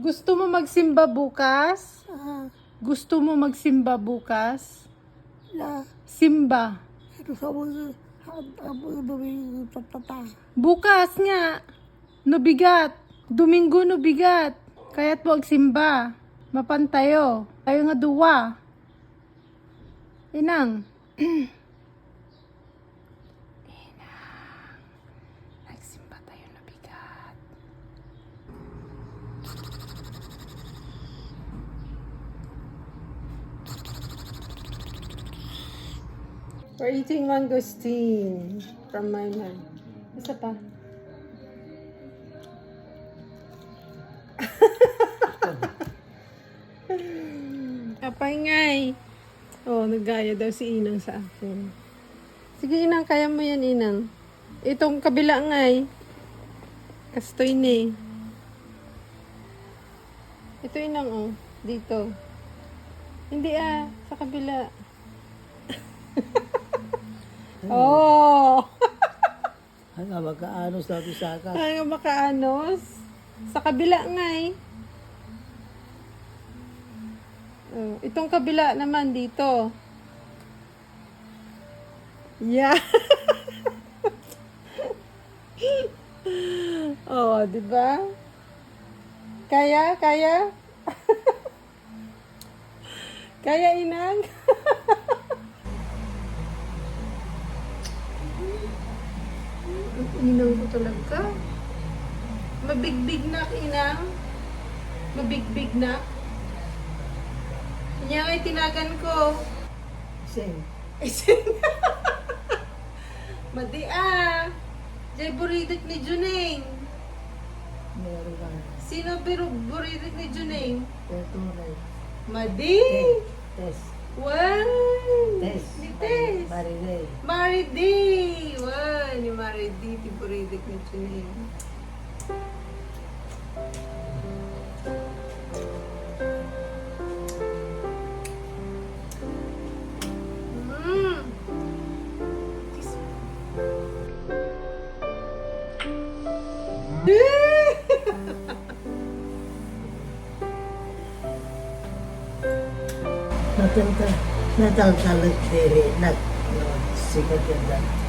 Gusto mo magsimba bukas? Ah, Gusto mo magsimba bukas? na, Simba. ito sa mga, tatata. Bukas nga. Nubigat. Domingo nubigat. Kaya't wag simba. Mapantayo. Tayo nga duwa. Inang. Nagsimba tayo nubigat. We're eating mangosteen from my man. Isa pa. Kapay ngay. Oh, nagaya daw si Inang sa akin. Sige Inang, kaya mo yan Inang. Itong kabila ngay. Kastoy ni. Ito Inang oh. Dito. Hindi sa kabila. Oh! Hanga magkaanos na pisaka. Ay, makaanos. Sa kabila nga Oh, itong kabila naman dito. Yeah. Oh, di ba? Kaya? Kaya, Inang? Inang ko talaga. Mabigbig na, Inang. Mabigbig na. Kanya ay tinagan ko. Sing. Madi Jay buridik ni Juneng. Meron ka. Sino buridik ni Juneng? Tunay. Madi. Tess. Wow. Tess. Ni Tess. Marinay. Maridi. Wow. Ni Maridi. Ti buridik ni Juneng. Nataltalag diri. Sikat yan.